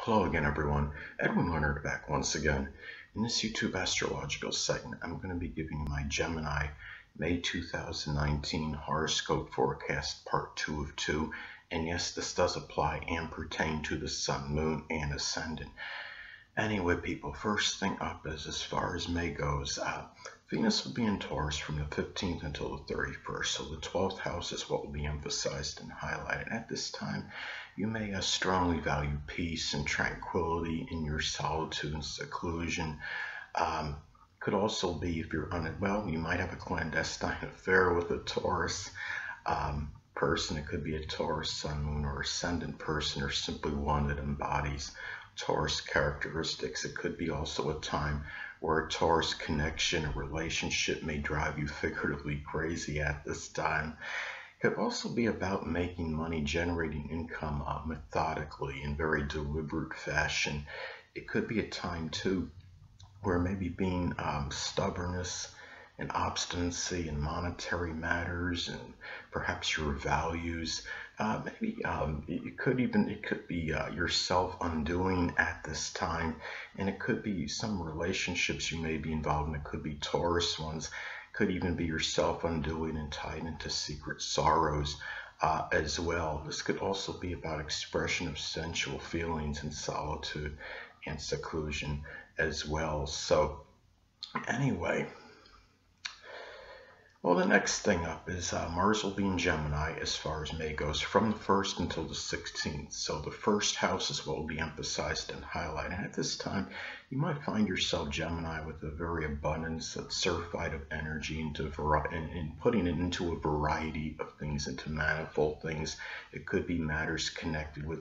Hello again, everyone. Edwin Learnard back once again. In this YouTube astrological segment, I'm going to be giving you my Gemini May 2019 horoscope forecast part 2 of 2. And yes, this does apply and pertain to the Sun, Moon, and Ascendant. Anyway, people, first thing up is as far as May goes, Venus will be in Taurus from the 15th until the 31st. So the 12th house is what will be emphasized and highlighted. At this time, you may strongly value peace and tranquility in your solitude and seclusion. Could also be, if you're unwell, you might have a clandestine affair with a Taurus person. It could be a Taurus Sun, Moon, or Ascendant person, or simply one that embodies Taurus characteristics. It could be also a time where a Taurus connection, a relationship may drive you figuratively crazy at this time. It could also be about making money, generating income methodically in very deliberate fashion. It could be a time too where maybe being stubbornness and obstinacy in monetary matters and perhaps your values. It could be yourself undoing at this time, and it could be some relationships you may be involved in. It could be Taurus ones. Could even be yourself undoing and tied into secret sorrows as well. This could also be about expression of sensual feelings in solitude and seclusion as well. So anyway, well, the next thing up is Mars will be in Gemini as far as May goes from the 1st until the 16th. So the first house is what will be emphasized and highlighted. And at this time, you might find yourself, Gemini, with a very abundance, a surfeit of energy into putting it into a variety of things, into manifold things. It could be matters connected with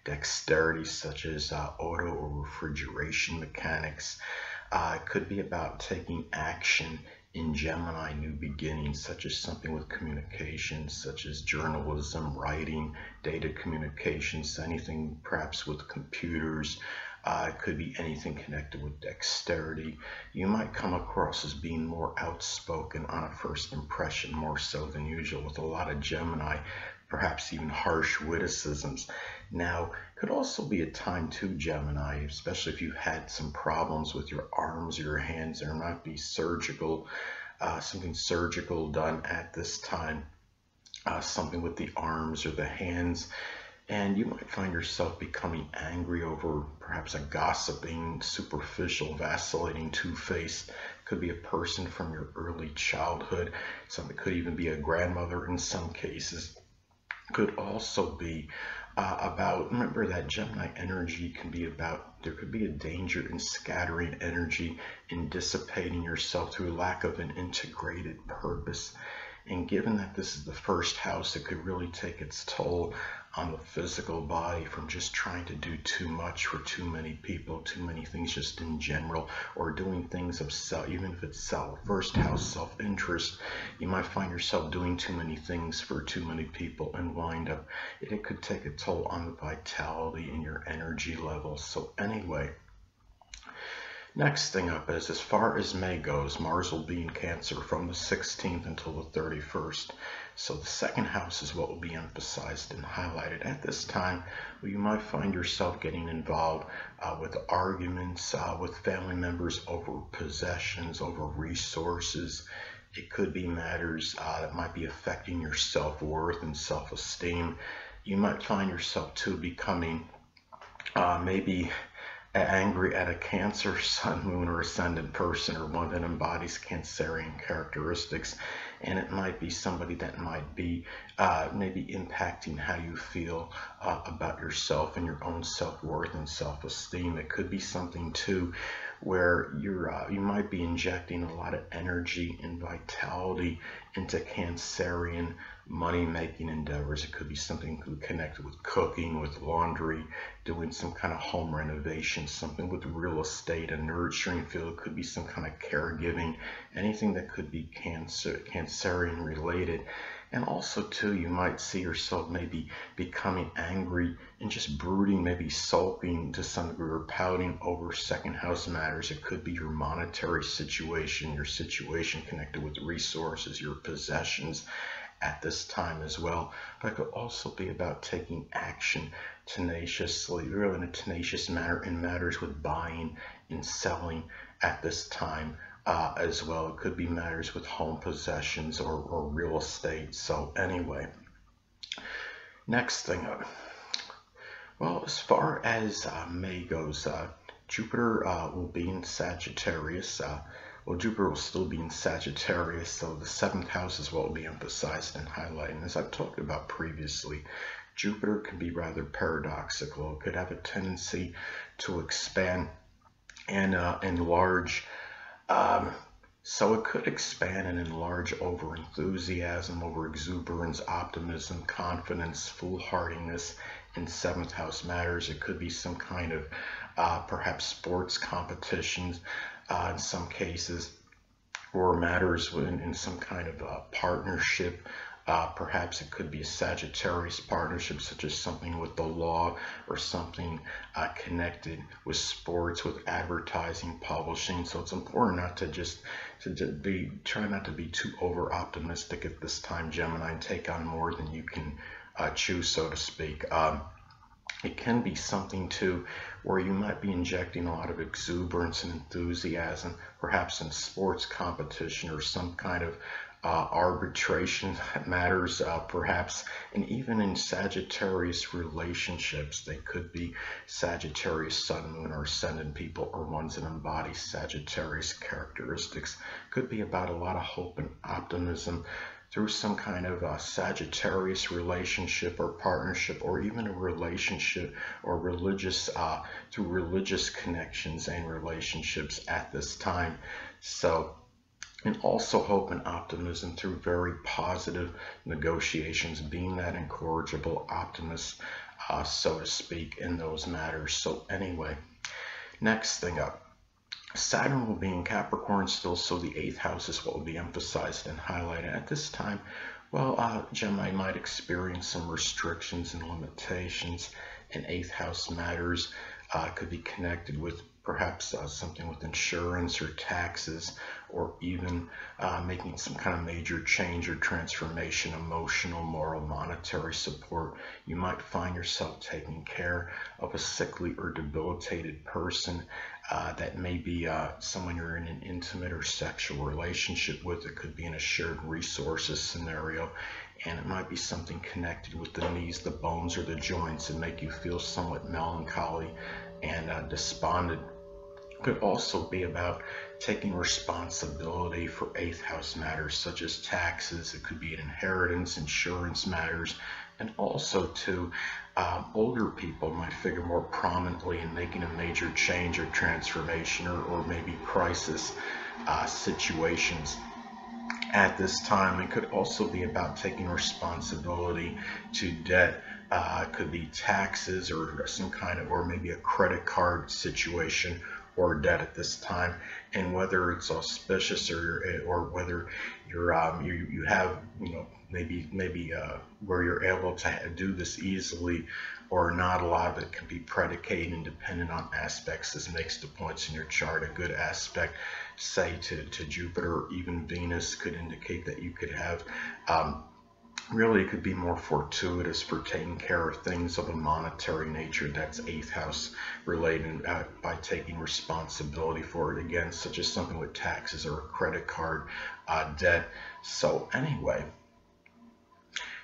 dexterity, such as auto or refrigeration mechanics. It could be about taking action in Gemini, new beginnings, such as something with communications, such as journalism, writing, data communications, anything perhaps with computers. It could be anything connected with dexterity. You might come across as being more outspoken on a first impression, more so than usual, with a lot of Gemini, perhaps even harsh witticisms. Now, could also be a time too, Gemini, especially if you had some problems with your arms or your hands. There might be something surgical done at this time, something with the arms or the hands. And you might find yourself becoming angry over perhaps a gossiping, superficial, vacillating, two-faced. Could be a person from your early childhood. Something could even be a grandmother in some cases. Could also be remember that Gemini energy can be about, there could be a danger in scattering energy, in dissipating yourself through lack of an integrated purpose. And given that this is the first house, it could really take its toll on the physical body from just trying to do too much for too many people, too many things just in general, or doing things of self, even if it's self. First house, self-interest. You might find yourself doing too many things for too many people and wind up, it could take a toll on the vitality and your energy levels. So anyway, next thing up is, as far as May goes, Mars will be in Cancer from the 16th until the 31st. So the second house is what will be emphasized and highlighted. At this time, you might find yourself getting involved with arguments with family members over possessions, over resources. It could be matters that might be affecting your self-worth and self-esteem. You might find yourself too becoming maybe angry at a Cancer, Sun, Moon, or Ascendant person, or one that embodies Cancerian characteristics. And it might be somebody that might be maybe impacting how you feel about yourself and your own self-worth and self-esteem. It could be something too where you might be injecting a lot of energy and vitality into Cancerian money-making endeavors. It could be something connected with cooking, with laundry, doing some kind of home renovation, something with real estate, a nurturing field. It could be some kind of caregiving, anything that could be Cancerian related. And also too, you might see yourself maybe becoming angry and just brooding, maybe sulking to some degree, or pouting over second house matters. It could be your monetary situation, your situation connected with resources, your possessions. at this time as well. But it could also be about taking action tenaciously, really in a tenacious manner in matters with buying and selling at this time as well. It could be matters with home possessions or real estate. So anyway, next thing up. Well, as far as May goes, Jupiter will be in Sagittarius. Well, Jupiter will still be in Sagittarius, so the 7th house is what will be emphasized and highlighted. And as I've talked about previously, Jupiter can be rather paradoxical. It could have a tendency to expand and enlarge. So it could expand and enlarge over enthusiasm, over exuberance, optimism, confidence, foolhardiness in 7th house matters. It could be some kind of perhaps sports competitions in some cases, or matters in some kind of partnership. Perhaps it could be a Sagittarius partnership, such as something with the law or something connected with sports, with advertising, publishing. So it's important not to try not to be too over optimistic at this time, Gemini, and take on more than you can chew, so to speak. It can be something too where you might be injecting a lot of exuberance and enthusiasm, perhaps in sports competition or some kind of arbitration matters, perhaps, and even in Sagittarius relationships. They could be Sagittarius Sun, Moon, or Ascendant people, or ones that embody Sagittarius characteristics. Could be about a lot of hope and optimism through some kind of Sagittarius relationship or partnership, or even a relationship or religious, through religious connections and relationships at this time. So, and also hope and optimism through very positive negotiations, being that incorrigible optimist, so to speak, in those matters. So anyway, next thing up. Saturn will be in Capricorn still, so the 8th house is what will be emphasized and highlighted at this time. Well, Gemini might experience some restrictions and limitations in 8th house matters. Could be connected with perhaps something with insurance or taxes, or even making some kind of major change or transformation, emotional, moral, monetary support. You might find yourself taking care of a sickly or debilitated person. That may be someone you're in an intimate or sexual relationship with. It could be in a shared resources scenario, and it might be something connected with the knees, the bones, or the joints, and make you feel somewhat melancholy and despondent. It could also be about taking responsibility for 8th house matters such as taxes. It could be an inheritance, insurance matters, and also too, older people might figure more prominently in making a major change or transformation, or maybe crisis situations at this time. It could also be about taking responsibility to debt. It could be taxes or some kind of, or maybe a credit card situation or debt at this time, and whether it's auspicious or whether you're you have, you know, maybe where you're able to do this easily or not. A lot of it can be predicated and dependent on aspects as next to points in your chart. A good aspect, say to Jupiter or even Venus, could indicate that you could have really, it could be more fortuitous for taking care of things of a monetary nature that's 8th house related, by taking responsibility for it, again, such as something with taxes or a credit card debt. So anyway,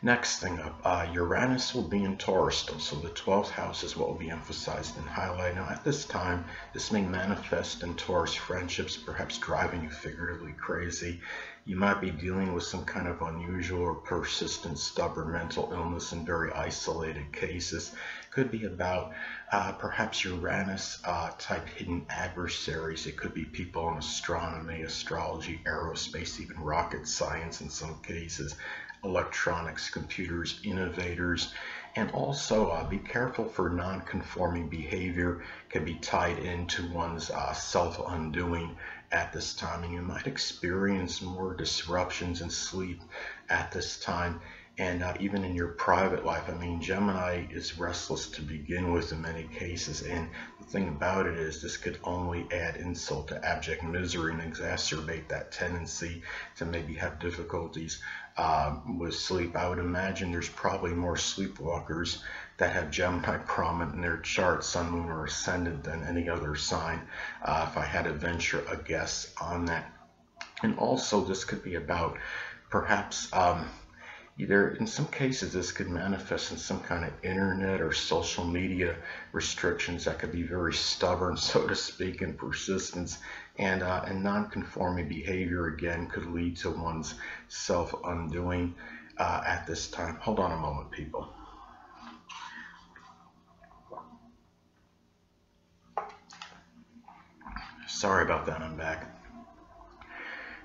next thing up, Uranus will be in Taurus still, so the 12th house is what will be emphasized and highlighted. Now at this time, this may manifest in Taurus friendships, perhaps driving you figuratively crazy. You might be dealing with some kind of unusual or persistent stubborn mental illness in very isolated cases. Could be about perhaps Uranus type hidden adversaries. It could be people in astronomy, astrology, aerospace, even rocket science in some cases, electronics, computers, innovators. And also be careful for non-conforming behavior. Can be tied into one's self-undoing at this time, and you might experience more disruptions in sleep at this time, and even in your private life. I mean, Gemini is restless to begin with in many cases, and the thing about it is this could only add insult to abject misery and exacerbate that tendency to maybe have difficulties with sleep. I would imagine there's probably more sleepwalkers that have Gemini prominent in their chart, Sun, Moon, or Ascendant, than any other sign, if I had to venture a guess on that. And also, this could be about perhaps either, in some cases, this could manifest in some kind of internet or social media restrictions that could be very stubborn, so to speak, and persistence. And non-conforming behavior, again, could lead to one's self-undoing at this time. Hold on a moment, people. Sorry about that, I'm back.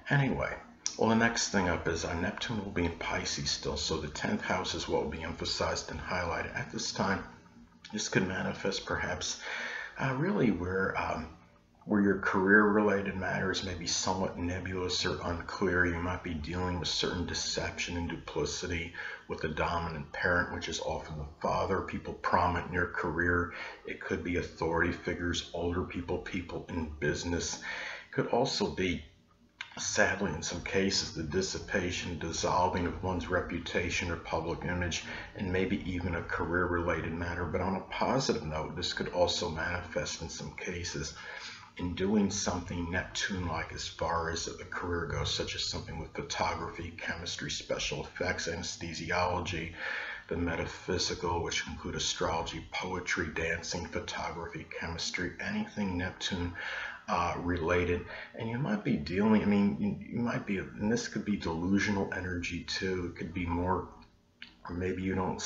Anyway, well, the next thing up is Neptune will be in Pisces still, so the 10th house is what will be emphasized and highlighted at this time. This could manifest perhaps really where your career-related matters may be somewhat nebulous or unclear. You might be dealing with certain deception and duplicity with a dominant parent, which is often the father, people prominent in your career. It could be authority figures, older people, people in business. It could also be, sadly, in some cases, the dissipation, dissolving of one's reputation or public image, and maybe even a career-related matter. But on a positive note, this could also manifest in some cases in doing something Neptune-like as far as the career goes, such as something with photography, chemistry, special effects, anesthesiology, the metaphysical, which include astrology, poetry, dancing, photography, chemistry, anything Neptune related. And you might be dealing, I mean, you might be, and this could be delusional energy too. It could be more, or maybe you don't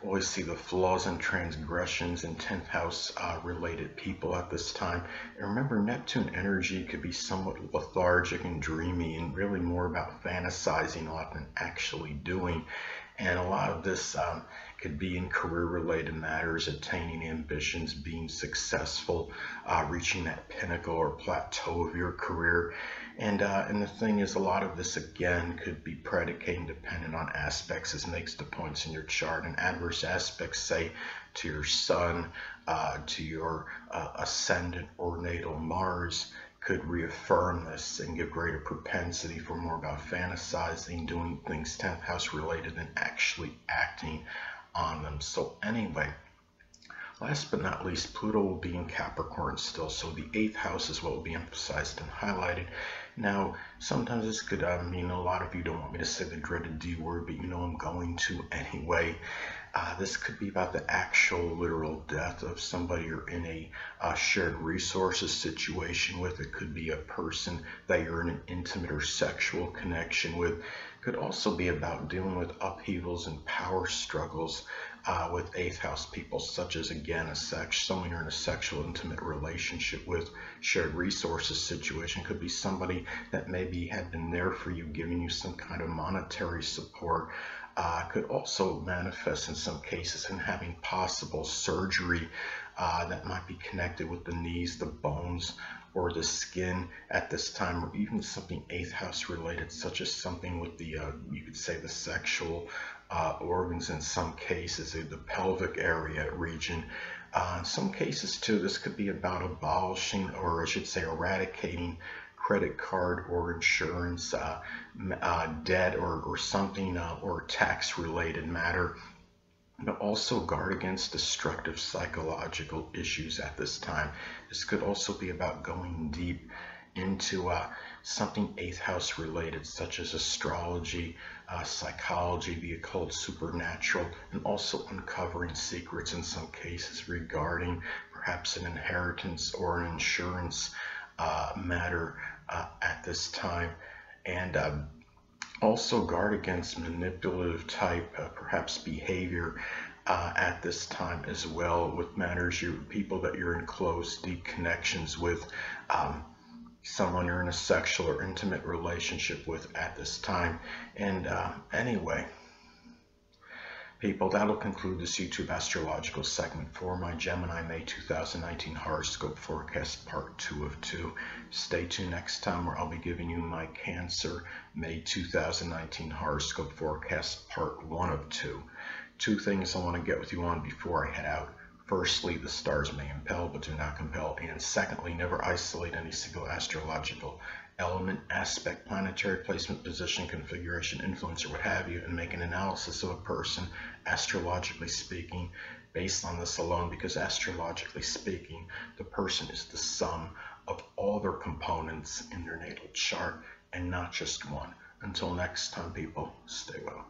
always see the flaws and transgressions in 10th house related people at this time. And remember, Neptune energy could be somewhat lethargic and dreamy, and really more about fantasizing a lot than actually doing. And a lot of this could be in career-related matters, attaining ambitions, being successful, reaching that pinnacle or plateau of your career. And the thing is, a lot of this, again, could be predicated dependent on aspects, as makes the points in your chart. And adverse aspects, say, to your Sun, to your Ascendant or natal Mars, could reaffirm this and give greater propensity for more about fantasizing, doing things 10th house related than actually acting on them. So anyway, last but not least, Pluto will be in Capricorn still, so the 8th house is what will be emphasized and highlighted. Now, sometimes this could mean, a lot of you don't want me to say the dreaded D word, but you know I'm going to anyway. This could be about the actual literal death of somebody you're in a shared resources situation with. It could be a person that you're in an intimate or sexual connection with. It could also be about dealing with upheavals and power struggles with 8th house people, such as, again, someone you're in a sexual intimate relationship with. Shared resources situation could be somebody that maybe had been there for you, giving you some kind of monetary support. Could also manifest in some cases in having possible surgery that might be connected with the knees, the bones, or the skin at this time, or even something 8th house related, such as something with the, you could say, the sexual organs in some cases, the pelvic area region. In some cases too, this could be about abolishing, or I should say eradicating, credit card or insurance debt or something or tax related matter. But also guard against destructive psychological issues at this time. This could also be about going deep into something 8th house related, such as astrology, psychology, the occult, supernatural, and also uncovering secrets in some cases regarding perhaps an inheritance or an insurance matter at this time. And also guard against manipulative type perhaps behavior at this time as well, with matters, people that you're in close deep connections with, someone you're in a sexual or intimate relationship with at this time. And anyway, people, that'll conclude this YouTube astrological segment for my Gemini May 2019 horoscope forecast part 2 of 2. Stay tuned next time, where I'll be giving you my Cancer May 2019 horoscope forecast part 1 of 2. Two things I want to get with you on before I head out. Firstly, the stars may impel but do not compel. And secondly, never isolate any single astrological element, aspect, planetary placement, position, configuration, influence, or what have you, and make an analysis of a person, astrologically speaking, based on this alone, because astrologically speaking, the person is the sum of all their components in their natal chart and not just one. Until next time, people, stay well.